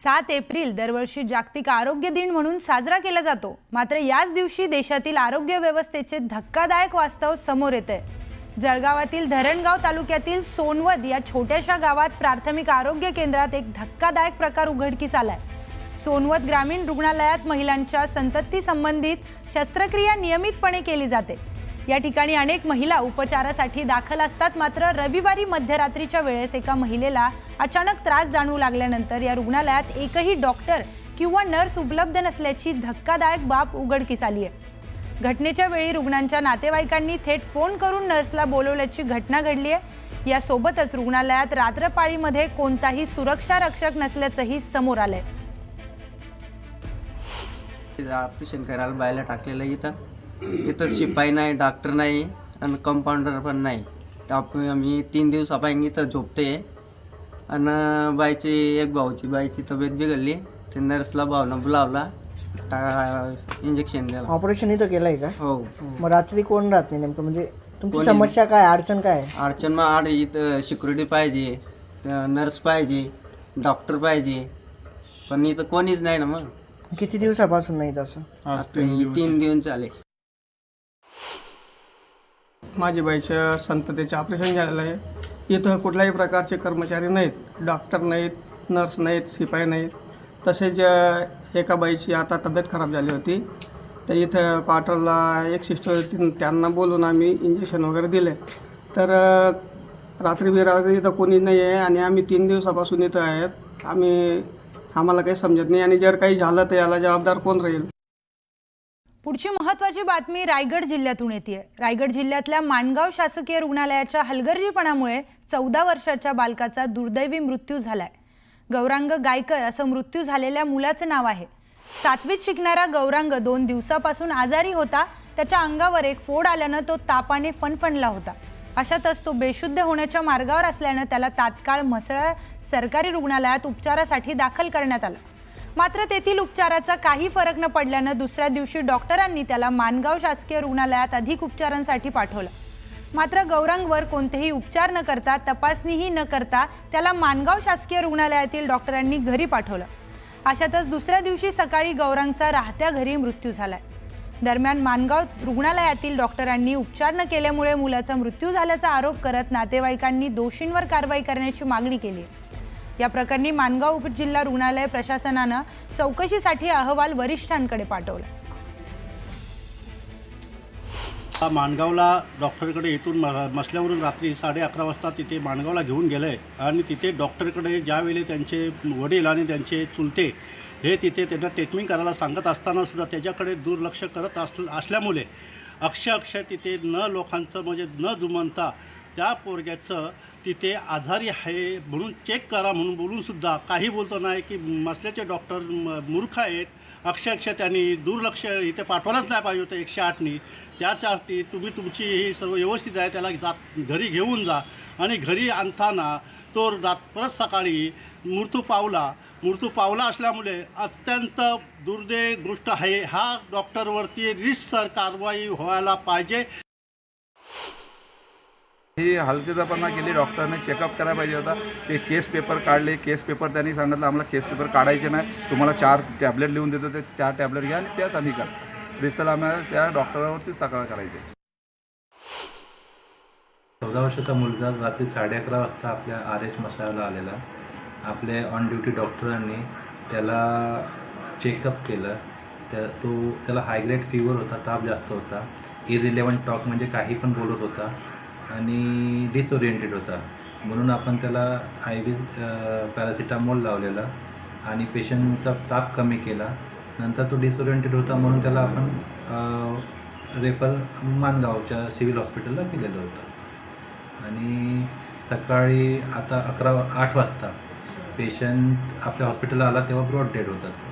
7 April दरवर्षी जागतिक आरोग्य दिन म्हणून साजरा केला जातो। मात्र याच दिवशी देशातील आरोग्य व्यवस्थेचे धक्कादायक वास्तव समोर येते। जळगावातील धरणगाव तालुक्यातील सोनवद या छोट्याशा गावात प्राथमिक आरोग्य केंद्रात एक धक्कादायक प्रकार उघडकीस आलाय। सोनवद ग्रामीण रुग्णालयात महिलांच्या संतती संबंधित शस्त्रक्रिया नियमितपणे केली जाते। या ठिकाणी अनेक महिला उपचारासाठी दाखल असतात। मात्र रविवारी मध्यरात्रीच्या वेळेस एका महिलेला अचानक त्रास जाणवू लागल्यानंतर या रुग्णालयात एकही डॉक्टर किंवा नर्स उपलब्ध नसल्याची धक्कादायक बाब उघडकीस आली आहे। घटनेच्या वेळी रुग्णांच्या नातेवाईकांनी थेट फोन करून नर्सला बोलवल्याची घटना घडली आहे। यासोबतच रुग्णालयात रात्रपाळीमध्ये कोणताही सुरक्षा रक्षक नसल्याचंही समोर आलंय। ऑपरेशन करायला बायला टाकलेलं इथं शिपाई नाही, डॉक्टर नाही आणि कंपाऊंडर पण नाही। तर आम्ही 3 दिवसापासून इथं झोपते आणि बाईची बाईची तब्येत बिघडली। ते नर्सला भावना बोलावला, इंजेक्शन दिलं। ऑपरेशन इथं केलंय का? हो। मग रात्री कोण राहत नाही नेमकं, म्हणजे तुमची समस्या काय, अडचण काय? अडचण मग इथं सिक्युरिटी पाहिजे, नर्स पाहिजे, डॉक्टर पाहिजे, पण इथं कोणीच नाही ना। मग किती दिवसापासून नाही तसं? 3 दिवस झाले। माझ्या बाईच्या संततीचे ऑपरेशन झालेलं आहे। इथं कुठल्याही प्रकारचे कर्मचारी नाहीत, डॉक्टर नाहीत, नर्स नाहीत, शिपाई नाहीत। तसेच एका बाईची आता तब्येत खराब झाली होती, तर इथं क्वार्टरला एक सिस्टर होती, त्यांना बोलून आम्ही इंजेक्शन वगैरे दिले। तर रात्री इथं कोणी नाही आहे आणि आम्ही 3 दिवसापासून इथं आहेत। आम्हाला काही समजत नाही आणि जर काही झालं तर याला जबाबदार कोण राहील? पुढची महत्त्वाची बातमी रायगड जिल्ह्यातून येते। रायगड जिल्ह्यातल्या माणगाव शासकीय रुग्णालयाच्या हलगर्जीपणामुळे 14 वर्षाच्या बालकाचा दुर्दैवी मृत्यू झालाय। गौरांग गायकर असं मृत्यू झालेल्या मुलाचं नाव आहे। 7वीत शिकणारा गौरांग 2 दिवसापासून आजारी होता। त्याच्या अंगावर एक फोड आल्यानं तो तापाने फणफणला होता। अशातच तो बेशुद्ध होण्याच्या मार्गावर असल्यानं त्याला तात्काळ म्हसळा सरकारी रुग्णालयात उपचारासाठी दाखल करण्यात आलं। मात्र तेथील उपचाराचा काही फरक न पडल्यानं दुसऱ्या दिवशी डॉक्टरांनी त्याला माणगाव शासकीय रुग्णालयात अधिक उपचारांसाठी पाठवलं। मात्र गौरांगवर कोणतेही उपचार न करता, तपासणीही न करता त्याला माणगाव शासकीय रुग्णालयातील डॉक्टरांनी घरी पाठवलं। अशातच दुसऱ्या दिवशी सकाळी गौरांगचा राहत्या घरी मृत्यू झालाय। दरम्यान माणगाव रुग्णालयातील डॉक्टरांनी उपचार न केल्यामुळे मुलाचा मृत्यू झाल्याचा आरोप करत नातेवाईकांनी दोषींवर कारवाई करण्याची मागणी केली। या प्रकरणी माणगाव उपजिल्हा रुग्णालय प्रशासनानं चौकशीसाठी अहवाल वरिष्ठांकडे पाठवला। माणगावला डॉक्टरकडे इथून मसल्यावरून रात्री 11:30 वाजता तिथे माणगावला घेऊन गेले आणि तिथे डॉक्टरकडे ज्यावेळी त्यांचे वडील आणि त्यांचे चुलते हे तिथे त्यांना ट्रीटमेंट करायला सांगत असताना सुद्धा त्याच्याकडे दुर्लक्ष करत असल्यामुळे अक्षरशः तिथे लोकांचं म्हणजे न जुमानता त्या पोरग्याचं तिथे आजारी आहे म्हणून चेक करा म्हणून बोलूनसुद्धा काही बोलतो नाही की मसल्याचे डॉक्टर मूर्ख आहेत। अक्षरशः त्यांनी दुर्लक्ष इथे पाठवायलाच नाही पाहिजे होतं 108नी। त्याच्यासाठी तुम्ही तुमची ही सर्व व्यवस्थित आहे त्याला घरी घेऊन जा आणि घरी आणताना तो परत सकाळी मृत्यू पावला असल्यामुळे अत्यंत दुर्दैवी गोष्ट आहे। हा डॉक्टरवरती रितसर कारवाई व्हायला पाहिजे। ही हलगर्जीपणा केली, डॉक्टरने चेकअप करायला पाहिजे होता। ते केस पेपर काढले, केस पेपर त्यांनी सांगितलं आम्हाला केस पेपर काढायचे नाही, तुम्हाला 4 टॅबलेट लिहून देतो, ते 4 टॅबलेट घ्या आणि त्याच आम्ही करा। रिसल आम्हाला त्या डॉक्टरावरतीच तक्रार करायची। 14 वर्षाचा मुलगा रात्री 11:30 वाजता आपल्या RH मसाला आलेला। आपले ऑन ड्युटी डॉक्टरांनी त्याला चेकअप केलं। त्याला हायग्रेड फीवर होता, ताप जास्त होता, इरिलेव्हंट टॉक म्हणजे काही पण बोलत होता आणि डिसओरिएंटेड होता। म्हणून आपण त्याला IV पॅरासिटामॉल लावलेला आणि पेशंटचा ताप कमी केला। नंतर तो डिसओरिएंटेड होता म्हणून त्याला आपण रेफर माणगावच्या सिव्हिल हॉस्पिटलला केलेलं होतं। आणि सकाळी आता 8 वाजता पेशंट आपल्या हॉस्पिटलला आला तेव्हा ब्रॉड डेड होतात।